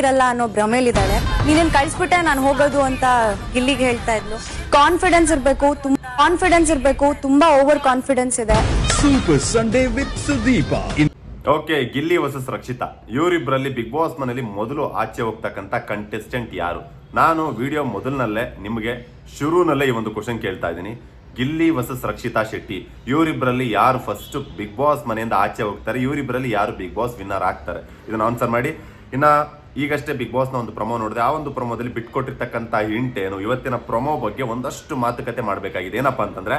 ಇರಲ್ಲ ಅನ್ನೋ ಭ್ರಮೇಲಿದ್ದಾಳೆ. ನೀನೇನ್ ಕಳಿಸ್ಬಿಟ್ಟೆ ನಾನು ಹೋಗೋದು ಅಂತ ಗಿಲ್ಲಿಗೆ ಹೇಳ್ತಾ ಇದ್ಲು. ಕಾನ್ಫಿಡೆನ್ಸ್ ಇರ್ಬೇಕು, ತುಂಬಾ ಓವರ್ ಕಾನ್ಫಿಡೆನ್ಸ್ ಇದೆ. Super Sunday with Sudeepa. Okay, Gilli versus Rakshita, ಇವರಿಬ್ಬರಲ್ಲಿ ಬಿಗ್ ಬಾಸ್ ಮನೇಲಿ ಮೊದಲು ಆಚೆ ಹೋಗ್ತಕ್ಕಂಥ ಕಂಟೆಸ್ಟೆಂಟ್ ಯಾರು? ನಾನು ವಿಡಿಯೋ ಮೊದಲಿನಲ್ಲೇ ನಿಮಗೆ ಶುರುನಲ್ಲೇ ಈ ಒಂದು ಕ್ವಶನ್ ಕೇಳ್ತಾ ಇದ್ದೀನಿ. ಗಿಲ್ಲಿ ವರ್ಸಸ್ ರಕ್ಷಿತಾ ಶೆಟ್ಟಿ, ಇವರಿಬ್ಬರಲ್ಲಿ ಯಾರು ಫಸ್ಟ್ ಬಿಗ್ ಬಾಸ್ ಮನೆಯಿಂದ ಆಚೆ ಹೋಗ್ತಾರೆ? ಇವರಿಬ್ಬರಲ್ಲಿ ಯಾರು ಬಿಗ್ ಬಾಸ್ ವಿನ್ನರ್ ಆಗ್ತಾರೆ? ಇದನ್ನ ಆನ್ಸರ್ ಮಾಡಿ. ಇನ್ನ ಈಗಷ್ಟೇ ಬಿಗ್ ಬಾಸ್ನ ಒಂದು ಪ್ರೊಮೋ ನೋಡಿದೆ. ಆ ಒಂದು ಪ್ರೊಮೋದಲ್ಲಿ ಬಿಟ್ಕೊಟ್ಟಿರ್ತಕ್ಕಂಥ ಹಿಂಟ್ ಏನು? ಇವತ್ತಿನ ಪ್ರೊಮೋ ಬಗ್ಗೆ ಒಂದಷ್ಟು ಮಾತುಕತೆ ಮಾಡಬೇಕಾಗಿದೆ. ಏನಪ್ಪಾ ಅಂತಂದ್ರೆ,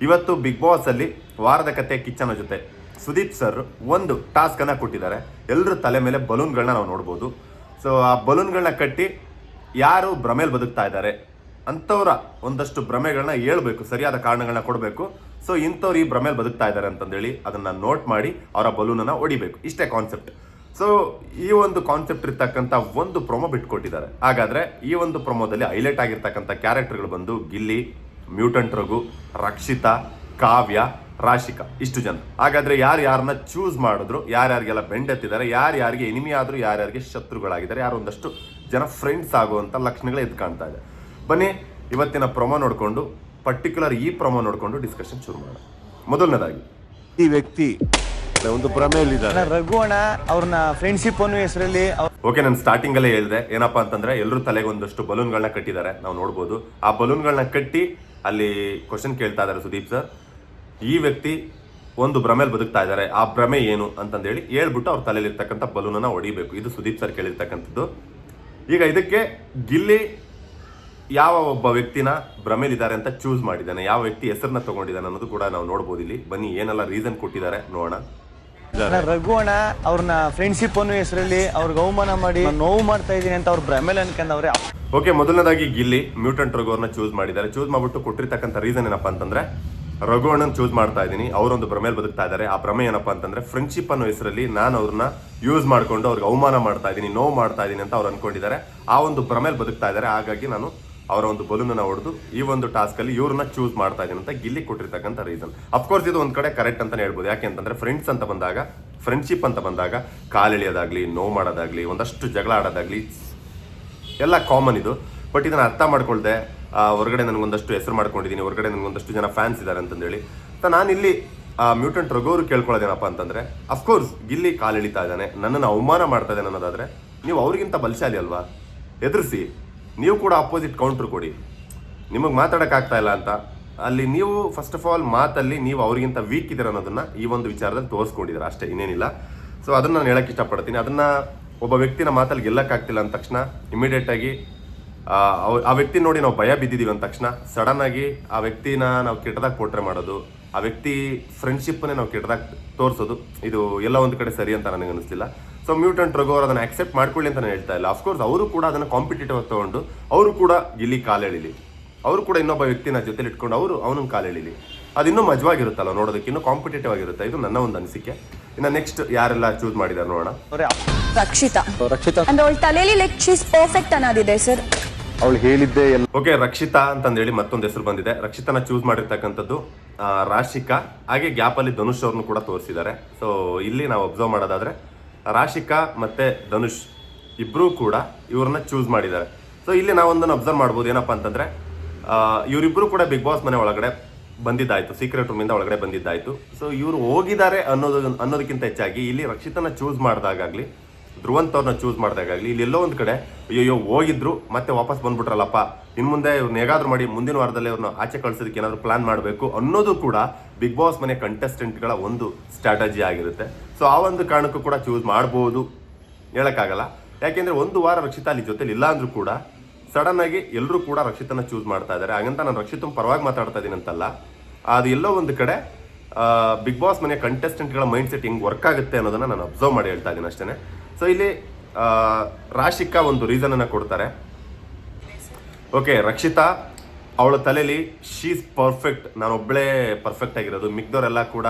ಇವತ್ತು ಬಿಗ್ ಬಾಸ್ ಅಲ್ಲಿ ವಾರದ ಕತೆ ಕಿಚ್ಚನ ಜೊತೆ ಸುದೀಪ್ ಸರ್ ಒಂದು ಟಾಸ್ಕ್ ಅನ್ನ ಕೊಟ್ಟಿದ್ದಾರೆ. ಎಲ್ಲರ ತಲೆ ಮೇಲೆ ಬಲೂನ್ಗಳನ್ನ ನಾವು ನೋಡ್ಬೋದು. ಸೊ ಆ ಬಲೂನ್ಗಳನ್ನ ಕಟ್ಟಿ ಯಾರು ಭ್ರಮೇಲ್ ಬದುಕ್ತಾ ಇದ್ದಾರೆ ಅಂಥವ್ರ ಒಂದಷ್ಟು ಭ್ರಮೆಗಳನ್ನ ಹೇಳ್ಬೇಕು, ಸರಿಯಾದ ಕಾರಣಗಳನ್ನ ಕೊಡಬೇಕು. ಸೊ ಇಂಥವ್ರು ಈ ಭ್ರಮೇಲ್ ಬದುಕ್ತಾ ಇದ್ದಾರೆ ಅಂತಂದೇಳಿ ಅದನ್ನ ನೋಟ್ ಮಾಡಿ ಅವರ ಬಲೂನನ್ನ ಹೊಡಿಬೇಕು. ಇಷ್ಟೇ ಕಾನ್ಸೆಪ್ಟ್. ಸೊ ಈ ಒಂದು ಕಾನ್ಸೆಪ್ಟ್ ಇರ್ತಕ್ಕಂಥ ಒಂದು ಪ್ರೊಮೋ ಬಿಟ್ಕೊಟ್ಟಿದ್ದಾರೆ. ಹಾಗಾದ್ರೆ ಈ ಒಂದು ಪ್ರೊಮೋದಲ್ಲಿ ಹೈಲೈಟ್ ಆಗಿರ್ತಕ್ಕಂಥ ಕ್ಯಾರೆಕ್ಟರ್ಗಳು ಬಂದು ಗಿಲ್ಲಿ, ಮ್ಯೂಟೆಂಟ್ ರಘು, ರಕ್ಷಿತಾ, ಕಾವ್ಯ, ರಾಶಿಕಾ, ಇಷ್ಟು ಜನ. ಹಾಗಾದ್ರೆ ಯಾರನ್ನ ಚೂಸ್ ಮಾಡಿದ್ರು, ಯಾರ್ಯಾರಿಗೆಲ್ಲ ಬೆಂಡೆತ್ತಿದ್ದಾರೆ, ಯಾರ್ಯಾರಿಗೆ ಎನಿಮಿ ಆದ್ರು, ಯಾರ್ಯಾರಿಗೆ ಶತ್ರುಗಳಾಗಿದ್ದಾರೆ, ಯಾರು ಒಂದಷ್ಟು ಜನ ಫ್ರೆಂಡ್ಸ್ ಆಗುವಂತ ಲಕ್ಷಣಗಳು ಎದ್ದು ಕಾಣ್ತಾ ಇದೆ. ಬನ್ನಿ ಇವತ್ತಿನ ಪ್ರೊಮೋ ನೋಡ್ಕೊಂಡು, ಪರ್ಟಿಕ್ಯುಲರ್ ಈ ಪ್ರೊಮೋ ನೋಡ್ಕೊಂಡು ಡಿಸ್ಕಷನ್ ಶುರು ಮಾಡೋಣ. ಮೊದಲನೇದಾಗಿ ಈ ವ್ಯಕ್ತಿ ಒಂದು ಭ್ರಮೆಯಲ್ಲಿದ್ದಾರೆ. ರಘು ಅಣ್ಣ ಅವ್ರನ್ನ ಫ್ರೆಂಡ್ಶಿಪ್ ಅನ್ನೋ ಹೆಸರಲ್ಲಿ ಓಕೆ, ನಾನು ಸ್ಟಾರ್ಟಿಂಗ್ ಅಲ್ಲೇ ಹೇಳಿದೆ ಏನಪ್ಪಾ ಅಂತಂದ್ರೆ, ಎಲ್ಲರೂ ತಲೆಗೆ ಒಂದಷ್ಟು ಬಲೂನ್ಗಳನ್ನ ಕಟ್ಟಿದ್ದಾರೆ, ನಾವು ನೋಡ್ಬೋದು. ಆ ಬಲೂನ್ಗಳನ್ನ ಕಟ್ಟಿ ಅಲ್ಲಿ ಕ್ವಶನ್ ಕೇಳ್ತಾ ಇದ್ದಾರೆ ಸುದೀಪ್ ಸರ್. ಈ ವ್ಯಕ್ತಿ ಒಂದು ಭ್ರಮೇಲ್ ಬದುಕ್ತಾ ಇದ್ದಾರೆ, ಆ ಭ್ರಮೆ ಏನು ಅಂತಂದೇಳಿ ಹೇಳ್ಬಿಟ್ಟು ಅವ್ರ ತಲೆಯಲ್ಲಿರ್ತಕ್ಕಂಥ ಬಲೂನನ್ನ ಹೊಡಿಬೇಕು. ಇದು ಸುದೀಪ್ ಸರ್ ಕೇಳಿರ್ತಕ್ಕಂಥದ್ದು. ಈಗ ಇದಕ್ಕೆ ಗಿಲ್ಲಿ ಯಾವ ಒಬ್ಬ ವ್ಯಕ್ತಿನ ಭ್ರಮೇಲಿದ್ದಾರೆ ಅಂತ ಚೂಸ್ ಮಾಡಿದ್ದಾನೆ, ಯಾವ ವ್ಯಕ್ತಿ ಹೆಸರನ್ನ ತಗೊಂಡಿದ್ದಾನೆ ಅನ್ನೋದು ಕೂಡ ನಾವು ನೋಡ್ಬೋದು ಇಲ್ಲಿ. ಬನ್ನಿ ಏನೆಲ್ಲ ರೀಸನ್ ಕೊಟ್ಟಿದ್ದಾರೆ ನೋಡೋಣ. ರಘು ಅಣ್ಣ ಅವ್ರನ್ನ ಫ್ರೆಂಡ್ಶಿಪ್ ಅನ್ನೋ ಹೆಸರಲ್ಲಿ ಅವ್ರಿಗೆ ಅವಮಾನ ಮಾಡಿ ನೋವು ಮಾಡ್ತಾ ಇದೀನಿ ಅಂತ ಅವ್ರ ಭ್ರಮೇಲ್ ಅನ್ಕೊಂಡವ್ರೆ. ಓಕೆ, ಮೊದಲನೇದಾಗಿ ಗಿಲ್ಲಿ ಮ್ಯೂಟೆಂಟ್ ರಘು ಅವ್ರನ್ನ ಚೂಸ್ ಮಾಡಿದ್ದಾರೆ. ಚೂಸ್ ಮಾಡ್ಬಿಟ್ಟು ಕೊಟ್ಟಿರ್ತಕ್ಕಂಥ ರೀಸನ್ ಏನಪ್ಪಾ ಅಂತಂದ್ರೆ, ರಘು ಅಣ್ಣನ್ ಚೂಸ್ ಮಾಡ್ತಾ ಇದ್ದೀನಿ, ಅವರೊಂದು ಭ್ರಮೇಲ್ ಬದುಕ್ತಾ ಇದ್ದಾರೆ. ಆ ಭ್ರಮೆ ಏನಪ್ಪಾ ಅಂತಂದ್ರೆ, ಫ್ರೆಂಡ್ಶಿಪ್ ಅನ್ನೋ ಹೆಸರಲ್ಲಿ ನಾನು ಅವ್ರನ್ನ ಯೂಸ್ ಮಾಡ್ಕೊಂಡು ಅವ್ರಿಗೆ ಅವಮಾನ ಮಾಡ್ತಾ ಇದ್ದೀನಿ, ನೋವು ಮಾಡ್ತಾ ಇದ್ದೀನಿ ಅಂತ ಅವ್ರು ಅನ್ಕೊಂಡಿದ್ದಾರೆ. ಆ ಒಂದು ಭ್ರಮೇಲ್ ಬದುಕ್ತಾ ಇದ್ದಾರೆ. ಹಾಗಾಗಿ ನಾನು ಅವರ ಒಂದು ಬಲೂನನ್ನ ಹೊಡೆದು ಈ ಒಂದು ಟಾಸ್ಕ್ ಅಲ್ಲಿ ಇವ್ರನ್ನ ಚೂಸ್ ಮಾಡ್ತಾ ಇದ್ದೀನಿ ಅಂತ ಗಿಲ್ಲಿ ಕೊಟ್ಟಿರ್ತಕ್ಕಂಥ ರೀಸನ್. ಅಫ್ಕೋರ್ಸ್ ಇದು ಒಂದ್ ಕಡೆ ಕರೆಕ್ಟ್ ಅಂತಾನೆ ಹೇಳ್ಬೋದು. ಯಾಕೆ ಅಂತಂದ್ರೆ, ಫ್ರೆಂಡ್ಸ್ ಅಂತ ಬಂದಾಗ, ಫ್ರೆಂಡ್ಶಿಪ್ ಅಂತ ಬಂದಾಗ ಕಾಲೆಳೆಯೋದಾಗ್ಲಿ, ನೋವು ಮಾಡೋದಾಗ್ಲಿ, ಒಂದಷ್ಟು ಜಗಳ ಆಡೋದಾಗ್ಲಿ ಎಲ್ಲ ಕಾಮನ್ ಇದು. ಬಟ್ ಇದನ್ನ ಅರ್ಥ ಮಾಡ್ಕೊಳ್ದೆ ಹೊರಗಡೆ ನನಗೊಂದಷ್ಟು ಹೆಸರು ಮಾಡ್ಕೊಂಡಿದ್ದೀನಿ, ಹೊರಗಡೆ ನನಗೊಂದಷ್ಟು ಜನ ಫ್ಯಾನ್ಸ್ ಇದ್ದಾರೆ ಅಂತಂದೇಳಿ. ನಾನಿಲ್ಲಿ ಮ್ಯೂಟೆಂಟ್ ರಘು ಅವರು ಕೇಳ್ಕೊಳ್ಳೋದೇನಪ್ಪ ಅಂತಂದ್ರೆ, ಅಫ್ಕೋರ್ಸ್ ಗಿಲ್ಲಿ ಕಾಲೆಳಿತಾ ಇದ್ದಾನೆ, ನನ್ನನ್ನು ಅವಮಾನ ಮಾಡ್ತಾ ಇದ್ದಾನೆ ಅನ್ನೋದಾದ್ರೆ ನೀವು ಅವ್ರಿಗಿಂತ ಬಲಶಾಲಿ ಅಲ್ವಾ? ಎದುರಿಸಿ, ನೀವು ಕೂಡ ಅಪೋಸಿಟ್ ಕೌಂಟ್ರ್ ಕೊಡಿ. ನಿಮಗೆ ಮಾತಾಡೋಕ್ಕಾಗ್ತಾ ಇಲ್ಲ ಅಂತ ಅಲ್ಲಿ ನೀವು ಫಸ್ಟ್ ಆಫ್ ಆಲ್ ಮಾತಲ್ಲಿ ನೀವು ಅವ್ರಿಗಿಂತ ವೀಕ್ ಇದ್ದೀರ ಅನ್ನೋದನ್ನ ಈ ಒಂದು ವಿಚಾರದಲ್ಲಿ ತೋರಿಸ್ಕೊಂಡಿದ್ದಾರೆ, ಅಷ್ಟೇ, ಇನ್ನೇನಿಲ್ಲ. ಸೊ ಅದನ್ನ ನಾನು ಹೇಳಕ್ಕೆ ಇಷ್ಟಪಡ್ತೀನಿ. ಅದನ್ನ ಒಬ್ಬ ವ್ಯಕ್ತಿನ ಮಾತಲ್ಲಿ ಗೆಲ್ಲಕ್ಕಾಗ್ತಿಲ್ಲ ಅಂದ ತಕ್ಷಣ ಇಮಿಡಿಯೇಟ್ ಆಗಿ ಆ ವ್ಯಕ್ತಿ ನೋಡಿ ನಾವು ಭಯ ಬಿದ್ದಿದ್ದೀವಿ ಅಂದ ತಕ್ಷಣ ಸಡನ್ ಆಗಿ ಆ ವ್ಯಕ್ತಿನ ನಾವು ಕೆಟ್ಟದಾಗ ಪೋಟ್ರೆ ಮಾಡೋದು, ಆ ವ್ಯಕ್ತಿ ಫ್ರೆಂಡ್ಶಿಪ್ನೇ ನಾವು ಕೆಟ್ಟದಾಗ ತೋರಿಸೋದು, ಇದು ಎಲ್ಲ ಒಂದು ಕಡೆ ಸರಿ ಅಂತ ನನಗೆ ಅನಿಸ್ತಿಲ್ಲ. ಸೊ ಮ್ಯೂಟೆಂಟ್ ರಘು ಅವರು ಅದನ್ನು ಆಕ್ಸೆಪ್ಟ್ ಮಾಡ್ಕೊಳ್ಳಿ ಅಂತ ನಾನು ಹೇಳ್ತಾ ಇಲ್ಲ. ಅಫ್ಕೋರ್ಸ್ ಅವರು ಕೂಡ ಅದನ್ನು ಕಾಂಪಿಟೇಟಿವ್ ತಗೊಂಡು ಅವರು ಕೂಡ ಗಿಲ್ಲಿ ಕಾಲೆಳಿಲಿ, ಅವರು ಕೂಡ ಇನ್ನೊಬ್ಬ ವ್ಯಕ್ತಿನ ಜೊತೆಲಿ ಇಟ್ಕೊಂಡು ಅವನ ಕಾಲೆಳಿಲಿ, ಅದು ಇನ್ನೂ ಮಜವಾಗಿರುತ್ತಲ್ಲ ನೋಡೋದಕ್ಕೆ, ಇನ್ನೂ ಕಾಂಪಿಟೇಟಿವ್ ಆಗಿರುತ್ತೆ. ಇದು ನನ್ನ ಒಂದು ಅನಿಸಿಕೆ. ಇನ್ನು ನೆಕ್ಸ್ಟ್ ಯಾರೆಲ್ಲ ಚೂಸ್ ಮಾಡಿದ್ದಾರೆ ನೋಡೋಣ. ರಕ್ಷಿತಾ ಅಂದ್ರೆ ಅವಳ ತಲೆಯಲ್ಲಿ ಲೈಕ್ ಶೀಸ್ ಪರ್ಫೆಕ್ಟ್ ಅನ್ನೋದಿದೆ ಸರ್. ಅವಳು ಹೇಳಿದ್ದೆ ಎಲ್ಲ. ಓಕೆ, ರಕ್ಷಿತಾ ಅಂತಂದೇಳಿ ಮತ್ತೊಂದು ಹೆಸರು ಬಂದಿದೆ. ರಕ್ಷಿತಾನ ಚೂಸ್ ಮಾಡಿರ್ತಕ್ಕಂಥದ್ದು ರಾಶಿಕಾ, ಹಾಗೆ ಗ್ಯಾಪ್ ಅಲ್ಲಿ ಧನುಷ್ ಅವ್ರನ್ನು ಕೂಡ ತೋರಿಸಿದ್ದಾರೆ. ಸೊ ಇಲ್ಲಿ ನಾವು ಅಬ್ಸರ್ವ್ ಮಾಡೋದಾದ್ರೆ ರಾಶಿಕಾ ಮತ್ತೆ ಧನುಷ್ ಇಬ್ರು ಕೂಡ ಇವ್ರನ್ನ ಚೂಸ್ ಮಾಡಿದ್ದಾರೆ. ಸೊ ಇಲ್ಲಿ ನಾವೊಂದನ್ನು ಅಬ್ಸರ್ವ್ ಮಾಡ್ಬೋದು. ಏನಪ್ಪಾ ಅಂತಂದ್ರೆ, ಇವರಿಬ್ರು ಕೂಡ ಬಿಗ್ ಬಾಸ್ ಮನೆ ಒಳಗಡೆ ಬಂದಿದ್ದಾಯ್ತು, ಸೀಕ್ರೆಟ್ ರೂಮ್ ಇಂದ ಒಳಗಡೆ ಬಂದಿದ್ದಾಯ್ತು. ಸೊ ಇವ್ರು ಹೋಗಿದ್ದಾರೆ ಅನ್ನೋದಕ್ಕಿಂತ ಹೆಚ್ಚಾಗಿ ಇಲ್ಲಿ ರಕ್ಷಿತನ ಚೂಸ್ ಮಾಡಿದಾಗಲಿ, ಧ್ರುವಂತ್ ಅವ್ರನ್ನ ಚೂಸ್ ಮಾಡಿದಾಗಲಿ, ಇಲ್ಲಿ ಎಲ್ಲೋ ಒಂದು ಕಡೆ ಅಯ್ಯೋ ಹೋಗಿದ್ರು ಮತ್ತೆ ವಾಪಸ್ ಬಂದ್ಬಿಟ್ರಲ್ಲಪ್ಪ, ಇನ್ನು ಮುಂದೆ ಇವ್ರನ್ನ ಹೇಗಾದ್ರೂ ಮಾಡಿ ಮುಂದಿನ ವಾರದಲ್ಲಿ ಅವ್ರನ್ನ ಆಚೆ ಕಳ್ಸೋದಕ್ಕೆ ಏನಾದ್ರು ಪ್ಲಾನ್ ಮಾಡಬೇಕು ಅನ್ನೋದು ಕೂಡ ಬಿಗ್ ಬಾಸ್ ಮನೆ ಕಂಟೆಸ್ಟೆಂಟ್ಗಳ ಒಂದು ಸ್ಟ್ರಾಟಜಿ ಆಗಿರುತ್ತೆ. ಸೊ ಆ ಒಂದು ಕಾರಣಕ್ಕೂ ಕೂಡ ಚೂಸ್ ಮಾಡ್ಬೋದು, ಹೇಳಕ್ಕಾಗಲ್ಲ. ಯಾಕೆಂದ್ರೆ ಒಂದು ವಾರ ರಕ್ಷಿತಾ ಅಲ್ಲಿ ಜೊತೆಲಿ ಇಲ್ಲ ಅಂದ್ರೂ ಕೂಡ ಸಡನ್ ಆಗಿ ಎಲ್ಲರೂ ಕೂಡ ರಕ್ಷಿತನ ಚೂಸ್ ಮಾಡ್ತಾ ಇದ್ದಾರೆ. ಹಾಗಂತ ನಾನು ರಕ್ಷಿತನ ಪರವಾಗಿ ಮಾತಾಡ್ತಾ ಇದ್ದೀನಿ ಅಂತಲ್ಲ, ಅದು ಎಲ್ಲೋ ಒಂದು ಕಡೆ ಬಿಗ್ ಬಾಸ್ ಮನೆಯ ಕಂಟೆಸ್ಟೆಂಟ್ಗಳ ಮೈಂಡ್ ಸೆಟ್ ಹೆಂಗೆ ವರ್ಕ್ ಆಗುತ್ತೆ ಅನ್ನೋದನ್ನ ನಾನು ಅಬ್ಸರ್ವ್ ಮಾಡಿ ಹೇಳ್ತಾ ಇದ್ದೀನಿ ಅಷ್ಟೇ. ಸೊ ಇಲ್ಲಿ ರಾಶಿಕಾ ಒಂದು ರೀಸನ್ ಅನ್ನ ಕೊಡ್ತಾರೆ. ಓಕೆ, ರಕ್ಷಿತಾ ಅವಳ ತಲೆಯಲ್ಲಿ ಶೀಸ್ ಪರ್ಫೆಕ್ಟ್, ನಾನೊಬ್ಬಳೇ ಪರ್ಫೆಕ್ಟ್ ಆಗಿರೋದು, ಮಿಕ್ದವರೆಲ್ಲ ಕೂಡ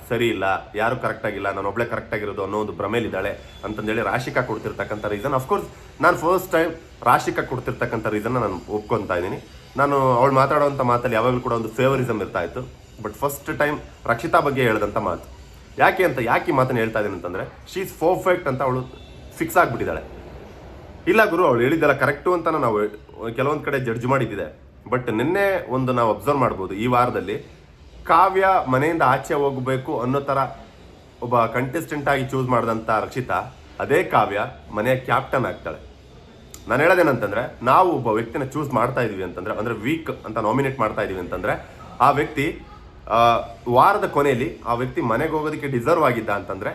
ಸರಿ ಇಲ್ಲ, ಯಾರು ಕರೆಕ್ಟ್ ಆಗಿಲ್ಲ, ನಾನೊಬ್ಬಳೇ ಕರೆಕ್ಟ್ ಆಗಿರೋದು ಅನ್ನೋ ಒಂದು ಭ್ರಮೇಲಿದ್ದಾಳೆ ಅಂತಂದೇಳಿ ರಾಶಿಕಾ ಕೊಡ್ತಿರ್ತಕ್ಕಂಥ ರೀಸನ್. ಅಫ್ಕೋರ್ಸ್ ನಾನು ಫಸ್ಟ್ ಟೈಮ್ ರಾಶಿಕಾ ಕೊಡ್ತಿರ್ತಕ್ಕಂಥ ರೀಸನ್ನ ನಾನು ಒಪ್ಕೊತಾ ಇದ್ದೀನಿ. ನಾನು ಅವಳು ಮಾತಾಡುವಂಥ ಮಾತಲ್ಲಿ ಯಾವಾಗಲೂ ಕೂಡ ಒಂದು ಫೇವರಿಸಮ್ ಇರ್ತಾ ಇತ್ತು. ಬಟ್ ಫಸ್ಟ್ ಟೈಮ್ ರಕ್ಷಿತಾ ಬಗ್ಗೆ ಹೇಳಿದಂಥ ಮಾತು ಯಾಕೆ ಈ ಮಾತನ್ನು ಹೇಳ್ತಾ ಇದ್ದೀನಿ ಅಂತಂದರೆ, ಶೀಸ್ ಪರ್ಫೆಕ್ಟ್ ಅಂತ ಅವಳು ಫಿಕ್ಸ್ ಆಗಿಬಿಟ್ಟಿದ್ದಾಳೆ. ಇಲ್ಲ ಗುರು, ಅವಳು ಹೇಳಿದ್ದೆಲ್ಲ ಕರೆಕ್ಟು ಅಂತ ನಾವು ಕೆಲವೊಂದು ಕಡೆ ಜಡ್ಜ್ ಮಾಡಿದ್ದಿದೆ. ಬಟ್ ನಿನ್ನೆ ಒಂದು ನಾವು ಅಬ್ಸರ್ವ್ ಮಾಡ್ಬೋದು, ಈ ವಾರದಲ್ಲಿ ಕಾವ್ಯ ಮನೆಯಿಂದ ಆಚೆ ಹೋಗಬೇಕು ಅನ್ನೋ ಥರ ಒಬ್ಬ ಕಂಟೆಸ್ಟೆಂಟ್ ಆಗಿ ಚೂಸ್ ಮಾಡಿದಂಥ ರಕ್ಷಿತಾ, ಅದೇ ಕಾವ್ಯ ಮನೆಯ ಕ್ಯಾಪ್ಟನ್ ಆಗ್ತಾಳೆ. ನಾನು ಹೇಳೋದೇನಂತಂದ್ರೆ, ನಾವು ಒಬ್ಬ ವ್ಯಕ್ತಿನ ಚೂಸ್ ಮಾಡ್ತಾ ಇದೀವಿ ಅಂತಂದ್ರೆ, ಅಂದ್ರೆ ವೀಕ್ ಅಂತ ನಾಮಿನೇಟ್ ಮಾಡ್ತಾ ಇದೀವಿ ಅಂತಂದ್ರೆ, ಆ ವ್ಯಕ್ತಿ ವಾರದ ಕೊನೆಯಲ್ಲಿ ಆ ವ್ಯಕ್ತಿ ಮನೆಗೆ ಹೋಗೋದಕ್ಕೆ ಡಿಸರ್ವ್ ಆಗಿದ್ದ ಅಂತಂದ್ರೆ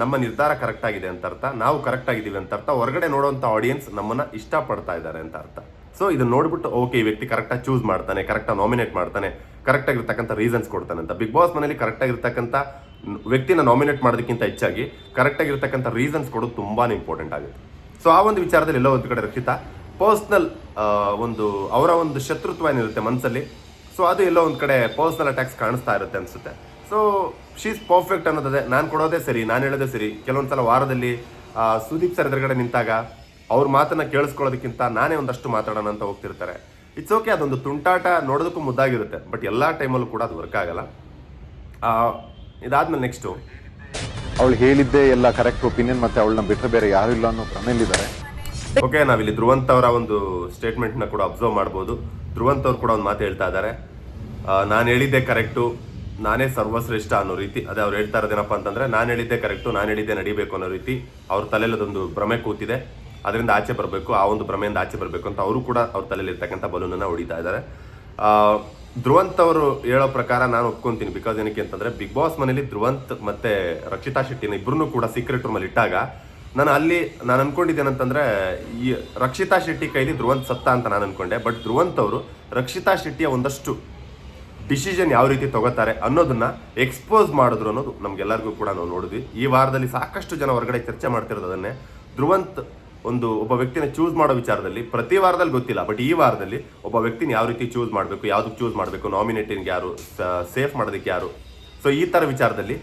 ನಮ್ಮ ನಿರ್ಧಾರ ಕರೆಕ್ಟ್ ಆಗಿದೆ ಅಂತ ಅರ್ಥ, ನಾವು ಕರೆಕ್ಟ್ ಆಗಿದ್ದೀವಿ ಅಂತ ಅರ್ಥ, ಹೊರಗಡೆ ನೋಡುವಂಥ ಆಡಿಯನ್ಸ್ ನಮ್ಮನ್ನ ಇಷ್ಟಪಡ್ತಾ ಇದ್ದಾರೆ ಅಂತ ಅರ್ಥ. ಸೊ ಇದನ್ನ ನೋಡ್ಬಿಟ್ಟು ಓಕೆ, ಈ ವ್ಯಕ್ತಿ ಕರೆಕ್ಟಾಗಿ ಚೂಸ್ ಮಾಡ್ತಾನೆ, ಕರೆಕ್ಟಾಗಿ ನಾಮಿನೇಟ್ ಮಾಡ್ತಾನೆ, ಕರೆಕ್ಟಾಗಿರ್ತಕ್ಕಂಥ ರೀಸನ್ಸ್ ಕೊಡ್ತಾನೆ ಅಂತ. ಬಿಗ್ ಬಾಸ್ ಮನೇಲಿ ಕರೆಕ್ಟಾಗಿರ್ತಕ್ಕಂಥ ವ್ಯಕ್ತಿನ ನಾಮಿನೇಟ್ ಮಾಡೋದಕ್ಕಿಂತ ಹೆಚ್ಚಾಗಿ ಕರೆಕ್ಟಾಗಿರ್ತಕ್ಕಂಥ ರೀಸನ್ಸ್ ಕೊಡೋದು ತುಂಬಾ ಇಂಪಾರ್ಟೆಂಟ್ ಆಗುತ್ತೆ. ಸೊ ಆ ಒಂದು ವಿಚಾರದಲ್ಲಿ ಎಲ್ಲೋ ಒಂದು ಕಡೆ ರಕ್ಷಿತಾ ಪರ್ಸ್ನಲ್ ಅವರ ಒಂದು ಶತ್ರುತ್ವ ಏನಿರುತ್ತೆ ಮನಸ್ಸಲ್ಲಿ, ಸೊ ಅದು ಎಲ್ಲೋ ಒಂದು ಕಡೆ ಪರ್ಸ್ನಲ್ ಅಟ್ಯಾಕ್ಸ್ ಕಾಣಿಸ್ತಾ ಇರುತ್ತೆ ಅನಿಸುತ್ತೆ. ಸೊ ಶೀಸ್ ಪರ್ಫೆಕ್ಟ್ ಅನ್ನೋದೇ, ನಾನು ಕೊಡೋದೇ ಸರಿ, ನಾನು ಹೇಳೋದೇ ಸರಿ. ಕೆಲವೊಂದ್ಸಲ ವಾರದಲ್ಲಿ ಸುದೀಪ್ ಸರ್ ಎದುರುಗಡೆ ನಿಂತಾಗ ಅವ್ರ ಮಾತನ್ನ ಕೇಳಿಸ್ಕೊಳ್ಳೋದಕ್ಕಿಂತ ನಾನೇ ಒಂದಷ್ಟು ಮಾತಾಡೋಣ ಅಂತ ಹೋಗ್ತಿರ್ತಾರೆ. ಇಟ್ಸ್ ಓಕೆ, ಅದೊಂದು ತುಂಟಾಟ, ನೋಡೋದಕ್ಕೂ ಮುದ್ದಾಗಿರುತ್ತೆ. ಬಟ್ ಎಲ್ಲ ಟೈಮಲ್ಲೂ ಕೂಡ ಅದು ವರ್ಕ್ ಆಗಲ್ಲ. ಇದಾದ್ಮೇಲೆ ನೆಕ್ಸ್ಟು, ಅವಳು ಹೇಳಿದ್ದೆ ಎಲ್ಲ ಕರೆಕ್ಟ್ ಒಪಿನಿಯನ್, ಮತ್ತೆ ಅವಳನ್ನ ಬಿಟ್ಟರೆ ಬೇರೆ ಯಾರು ಇಲ್ಲ ಅನ್ನೋ ಭ್ರಮೆಯಲ್ಲಿದ್ದಾರೆ. ಓಕೆ, ನಾವಿಲ್ಲಿ ಧ್ರುವಂತ್ ಅವರ ಒಂದು ಸ್ಟೇಟ್ಮೆಂಟ್ನ ಕೂಡ ಅಬ್ಸರ್ವ್ ಮಾಡ್ಬೋದು. ಧ್ರುವಂತ್ ಅವ್ರು ಕೂಡ ಒಂದು ಮಾತು ಹೇಳ್ತಾ ಇದ್ದಾರೆ, ನಾನು ಹೇಳಿದ್ದೆ ಕರೆಕ್ಟು, ನಾನೇ ಸರ್ವಶ್ರೇಷ್ಠ ಅನ್ನೋ ರೀತಿ. ಅದೇ ಅವ್ರು ಹೇಳ್ತಾ ಇರೋದೇನಪ್ಪ ಅಂತಂದ್ರೆ, ನಾನು ಹೇಳಿದ್ದೆ ಕರೆಕ್ಟು, ನಾನು ಹೇಳಿದ್ದೆ ನಡಿಬೇಕು ಅನ್ನೋ ರೀತಿ. ಅವ್ರ ತಲೆಯಲ್ಲಿ ಅದೊಂದು ಭ್ರಮೆ ಕೂತಿದೆ, ಅದರಿಂದ ಆಚೆ ಬರಬೇಕು, ಆ ಒಂದು ಭ್ರಮೆಯಿಂದ ಆಚೆ ಬರಬೇಕು ಅಂತ ಅವರು ಕೂಡ ಅವ್ರ ತಲೆಯಲ್ಲಿ ಇರ್ತಕ್ಕಂಥ ಬಲೂನನ್ನು ಹೊಡಿತಾ ಇದ್ದಾರೆ. ಧ್ರುವಂತ್ ಅವರು ಹೇಳೋ ಪ್ರಕಾರ ನಾನು ಒಪ್ಕೊಂತೀನಿ. ಬಿಕಾಸ್ ಏನಕ್ಕೆ ಅಂತಂದ್ರೆ, ಬಿಗ್ ಬಾಸ್ ಮನೇಲಿ ಧ್ರುವಂತ್ ಮತ್ತೆ ರಕ್ಷಿತಾ ಶೆಟ್ಟಿನ ಇಬ್ಬರನ್ನೂ ಕೂಡ ಸೀಕ್ರೆಟ್ ರೂಮಲ್ಲಿ ಇಟ್ಟಾಗ ನಾನು ಅನ್ಕೊಂಡಿದ್ದೇನಂತಂದ್ರೆ, ಈ ರಕ್ಷಿತಾ ಶೆಟ್ಟಿ ಕೈಲಿ ಧ್ರುವಂತ್ ಸತ್ತ ಅಂತ ನಾನು ಅನ್ಕೊಂಡೆ. ಬಟ್ ಧ್ರುವಂತ್ ಅವರು ರಕ್ಷಿತಾ ಶೆಟ್ಟಿಯ ಒಂದಷ್ಟು ಡಿಸಿಷನ್ ಯಾವ ರೀತಿ ತಗೋತಾರೆ ಅನ್ನೋದನ್ನ ಎಕ್ಸ್ಪೋಸ್ ಮಾಡಿದ್ರು ಅನ್ನೋದು ನಮ್ಗೆಲ್ಲರಿಗೂ ಕೂಡ ನಾವು ನೋಡಿದ್ವಿ. ಈ ವಾರದಲ್ಲಿ ಸಾಕಷ್ಟು ಜನ ಹೊರಗಡೆ ಚರ್ಚೆ ಮಾಡ್ತಿರೋದನ್ನೇ. ಧ್ರುವಂತ್ ಒಬ್ಬ ವ್ಯಕ್ತಿನ ಚೂಸ್ ಮಾಡೋ ವಿಚಾರದಲ್ಲಿ ಪ್ರತಿ ವಾರದಲ್ಲಿ ಗೊತ್ತಿಲ್ಲ, ಬಟ್ ಈ ವಾರದಲ್ಲಿ ಒಬ್ಬ ವ್ಯಕ್ತಿನ ಯಾವ ರೀತಿ ಚೂಸ್ ಮಾಡಬೇಕು, ಯಾವ್ದಕ್ಕೆ ಚೂಸ್ ಮಾಡಬೇಕು, ನಾಮಿನೇಟಿಂಗ್ ಯಾರು, ಸೇಫ್ ಮಾಡೋದಕ್ಕೆ ಯಾರು, ಸೊ ಈ ಥರ ವಿಚಾರದಲ್ಲಿ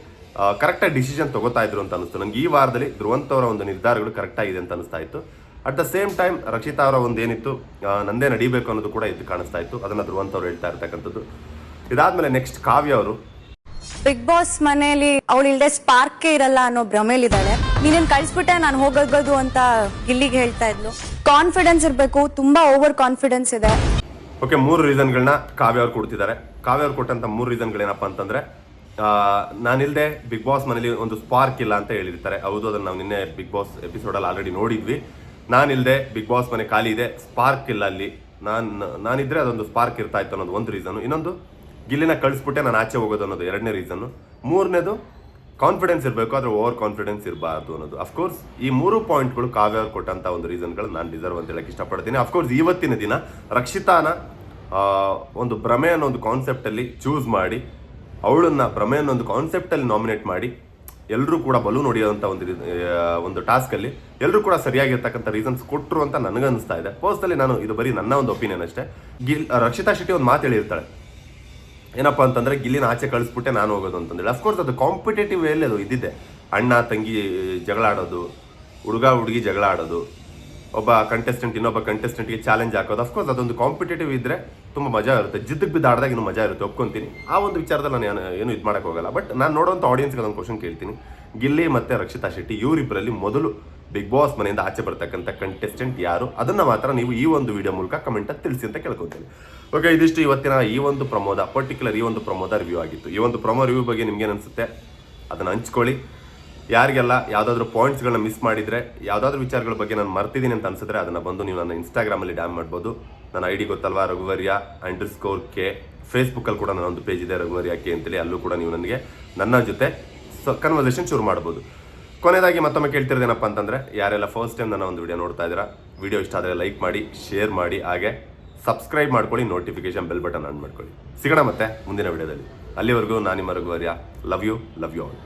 ಕರೆಕ್ಟಾಗಿ ಡಿಸಿಷನ್ ತಗೋತಾ ಇದ್ರು ಅಂತ ಅನಿಸ್ತು ನನಗೆ. ಈ ವಾರದಲ್ಲಿ ಧ್ರುವಂತ್ ಅವರ ಒಂದು ನಿರ್ಧಾರಗಳು ಕರೆಕ್ಟ್ ಆಗಿದೆ ಅಂತ ಅನಿಸ್ತಾ ಇತ್ತು. At the same time Rakshita ಅವರ ಒಂದು ಏನಿತ್ತು, ನಂದೇ ನಡಿಬೇಕು ಅನ್ನೋದು ಕೂಡ ಇದು ಕಾಣಿಸ್ತಾ ಇತ್ತು. ಅದನ್ನ ಧ್ರುವಂತ್ ಅವರು ಹೇಳ್ತಾ ಇರ್ತಕ್ಕಂಥದ್ದು. ಇದಾದ್ಮೇಲೆ ನೆಕ್ಸ್ಟ್ ಕಾವ್ಯ ಅವರು, ಬಿಗ್ ಬಾಸ್ ಮನೆಯಲ್ಲಿ ಅವಳು ಇಲ್ದೆ ಸ್ಪಾರ್ಕೇ ಇರಲ್ಲ ಅನ್ನೋ ಭ್ರಮೇಲಿದ್ದಾಳೆ. ನೀನೇನ್ ಕಳಿಸ್ಬಿಟ್ಟೆ ನಾನು ಹೋಗೋದು ಅಂತ ಗಿಲ್ಲಿಗೆ ಹೇಳ್ತಾ ಇದ್ಲು. ಕಾನ್ಫಿಡೆನ್ಸ್ ಇರಬೇಕು, ತುಂಬಾ ಓವರ್ ಕಾನ್ಫಿಡೆನ್ಸ್ ಇದೆ. ಓಕೆ, 3 ರೀಸನ್ಗಳನ್ನ ಕಾವ್ಯ ಅವ್ರು ಕೊಡ್ತಿದ್ದಾರೆ. ಕಾವ್ಯ ಅವ್ರು ಕೊಟ್ಟಂತ 3 ರೀಸನ್ಗಳೇನಪ್ಪ ಅಂತಂದ್ರೆ, ನಾನಿಲ್ದೆ ಬಿಗ್ ಬಾಸ್ ಮನೇಲಿ ಒಂದು ಸ್ಪಾರ್ಕ್ ಇಲ್ಲ ಅಂತ ಹೇಳಿರ್ತಾರೆ. ಹೌದು, ಅದನ್ನ ನಾವು ನಿನ್ನೆ ಬಿಗ್ ಬಾಸ್ ಎಪಿಸೋಡಲ್ಲಿ ಆಲ್ರೆಡಿ ನೋಡಿದ್ವಿ. ನಾನಿಲ್ದೆ ಬಿಗ್ ಬಾಸ್ ಮನೆ ಖಾಲಿ ಇದೆ, ಸ್ಪಾರ್ಕ್ ಇಲ್ಲ ಅಲ್ಲಿ, ನಾನಿದ್ರೆ ಅದೊಂದು ಸ್ಪಾರ್ಕ್ ಇರ್ತಾ ಇತ್ತು ಅನ್ನೋದು ಒಂದು ರೀಸನ್. ಇನ್ನೊಂದು, ಗಿಲ್ಲಿನ ಕಳಿಸ್ಬಿಟ್ಟೆ ನಾನು ಆಚೆ ಹೋಗೋದು ಅನ್ನೋದು 2ನೇ ರೀಸನ್. 3ನೇದು, ಕಾನ್ಫಿಡೆನ್ಸ್ ಇರಬೇಕು, ಆದರೆ ಓವರ್ ಕಾನ್ಫಿಡೆನ್ಸ್ ಇರಬಾರ್ದು ಅನ್ನೋದು. ಅಫ್ಕೋರ್ಸ್ ಈ 3 ಪಾಯಿಂಟ್ಗಳು ಕಾವ್ಯ ಅವ್ರು ಕೊಟ್ಟಂತ ಒಂದು ರೀಸನ್ಗಳು ನಾನು ಡಿಸರ್ವ್ ಅಂತ ಹೇಳಕ್ಕೆ ಇಷ್ಟಪಡ್ತೀನಿ. ಅಫ್ಕೋರ್ಸ್ ಇವತ್ತಿನ ದಿನ ರಕ್ಷಿತಾನ ಒಂದು ಭ್ರಮೆ ಅನ್ನೋ ಒಂದು ಕಾನ್ಸೆಪ್ಟಲ್ಲಿ ಚೂಸ್ ಮಾಡಿ, ಅವಳನ್ನ ಭ್ರಮೆ ಅನ್ನೋ ಒಂದು ಕಾನ್ಸೆಪ್ಟಲ್ಲಿ ನಾಮಿನೇಟ್ ಮಾಡಿ, ಎಲ್ಲರೂ ಕೂಡ ಬಲೂನ್ ಹೊಡೆಯುವಂಥ ಒಂದು ಟಾಸ್ಕಲ್ಲಿ ಎಲ್ಲರೂ ಕೂಡ ಸರಿಯಾಗಿರ್ತಕ್ಕಂಥ ರೀಸನ್ಸ್ ಕೊಟ್ಟರು ಅಂತ ನನಗನ್ನಿಸ್ತಾ ಇದೆ. ಪರ್ಸ್ನಲಿ ನಾನು, ಇದು ಬರೀ ನನ್ನ ಒಂದು ಒಪಿನಿಯನ್ ಅಷ್ಟೇ. ರಕ್ಷಿತಾ ಶೆಟ್ಟಿ ಒಂದು ಮಾತು ಹೇಳಿರ್ತಾಳೆ, ಏನಪ್ಪ ಅಂತಂದ್ರೆ, ಗಿಲ್ಲಿನ ಆಚೆ ಕಳಿಸ್ಬಿಟ್ಟೆ ನಾನು ಹೋಗೋದು ಅಂತಂದೇಳಿ. ಅಫ್ಕೋರ್ಸ್ ಅದು ಕಾಂಪಿಟೇಟಿವ್ ವೇಲಿ ಅದು ಇದ್ದಿದ್ದೆ. ಅಣ್ಣ ತಂಗಿ ಜಗಳ ಆಡೋದು, ಹುಡುಗ ಹುಡುಗಿ ಜಗಳ ಆಡೋದು, ಒಬ್ಬ ಕಂಟೆಸ್ಟೆಂಟ್ ಇನ್ನೊಬ್ಬ ಕಂಟೆಸ್ಟೆಂಟ್ಗೆ ಚಾಲೆಂಜ್ ಹಾಕೋದು, ಅಫ್ಕೋರ್ಸ್ ಅದೊಂದು ಕಾಂಪಿಟೇಟಿವ್ ಇದ್ರೆ ತುಂಬ ಮಜಾ ಇರುತ್ತೆ. ಜಿದ್ದಕ್ಕೆ ಬಿದ್ದು ಆಡಿದಾಗ ಇನ್ನೂ ಮಜಾ ಇರುತ್ತೆ, ಒಪ್ಕೊಂತೀನಿ. ಆ ಒಂದು ವಿಚಾರದಲ್ಲಿ ನಾನು ಏನು ಇದು ಮಾಡೋಕೆ ಹೋಗಲ್ಲ. ಬಟ್ ನಾನು ನೋಡೋಂಥ ಆಡಿಯನ್ಸ್ಗೆ ಅದೊಂದು ಕ್ವಶನ್ ಕೇಳ್ತೀನಿ, ಗಿಲ್ಲಿ ಮತ್ತು ರಕ್ಷಿತಾ ಶೆಟ್ಟಿ ಇವರಿಬ್ಬರಲ್ಲಿ ಮೊದಲು ಬಿಗ್ ಬಾಸ್ ಮನೆಯಿಂದ ಆಚೆ ಬರ್ತಕ್ಕಂಥ ಕಂಟೆಸ್ಟೆಂಟ್ ಯಾರು, ಅದನ್ನು ಮಾತ್ರ ನೀವು ಈ ಒಂದು ವಿಡಿಯೋ ಮೂಲಕ ಕಮೆಂಟಲ್ಲಿ ತಿಳಿಸಿ ಅಂತ ಕೇಳ್ಕೊತೀನಿ. ಓಕೆ, ಇದಿಷ್ಟು ಇವತ್ತಿನ ಈ ಒಂದು ಪ್ರಮೋದ, ಪರ್ಟಿಕ್ಯುಲರ್ ಈ ಒಂದು ಪ್ರಮೋದ ರಿವ್ಯೂ ಆಗಿತ್ತು. ಈ ಒಂದು ಪ್ರಮೋ ರಿವ್ಯೂ ಬಗ್ಗೆ ನಿಮ್ಗೇನು ಅನಿಸುತ್ತೆ ಅದನ್ನು ಹಂಚ್ಕೊಳ್ಳಿ. ಯಾರಿಗೆಲ್ಲ ಯಾವುದಾದ್ರೂ ಪಾಯಿಂಟ್ಸ್ಗಳನ್ನ ಮಿಸ್ ಮಾಡಿದರೆ, ಯಾವುದಾದ್ರೂ ವಿಚಾರಗಳ ಬಗ್ಗೆ ನಾನು ಮರ್ತಿದ್ದೀನಿ ಅಂತ ಅನ್ಸಿದ್ರೆ ಅದನ್ನು ಬಂದು ನೀವು ನನ್ನ ಇನ್ಸ್ಟಾಗ್ರಾಮಲ್ಲಿ ಡ್ಯಾಮ್ ಮಾಡ್ಬೋದು. ನನ್ನ ID ಗೊತ್ತಲ್ವಾ, ರಘುವರ್ಯ_K. ಫೇಸ್ಬುಕ್ಕಲ್ಲಿ ಕೂಡ ನನ್ನ ಒಂದು ಪೇಜ್ ಇದೆ, ರಘುವರ್ಯ K ಅಂತೇಳಿ. ಅಲ್ಲೂ ಕೂಡ ನೀವು ನನಗೆ ನನ್ನ ಜೊತೆ ಕನ್ವರ್ಸೇಷನ್ ಶುರು ಮಾಡ್ಬೋದು. ಕೊನೆಯದಾಗಿ ಮತ್ತೊಮ್ಮೆ ಕೇಳ್ತಿರೋದೇನಪ್ಪ ಅಂತಂದರೆ, ಯಾರೆಲ್ಲ ಫಸ್ಟ್ ಟೈಮ್ ನನ್ನ ಒಂದು ವಿಡಿಯೋ ನೋಡ್ತಾ ಇದ್ದೀರಾ, ವಿಡಿಯೋ ಇಷ್ಟ ಆದರೆ ಲೈಕ್ ಮಾಡಿ, ಶೇರ್ ಮಾಡಿ, ಹಾಗೆ ಸಬ್ಸ್ಕ್ರೈಬ್ ಮಾಡ್ಕೊಳ್ಳಿ, ನೋಟಿಫಿಕೇಶನ್ ಬೆಲ್ ಬಟನ್ ಆನ್ ಮಾಡ್ಕೊಳ್ಳಿ. ಸಿಗೋಣ ಮತ್ತೆ ಮುಂದಿನ ವಿಡಿಯೋದಲ್ಲಿ. ಅಲ್ಲಿವರೆಗೂ ನಾನು ನಿಮ್ಮ ರಘುವರ್ಯ. Love you all.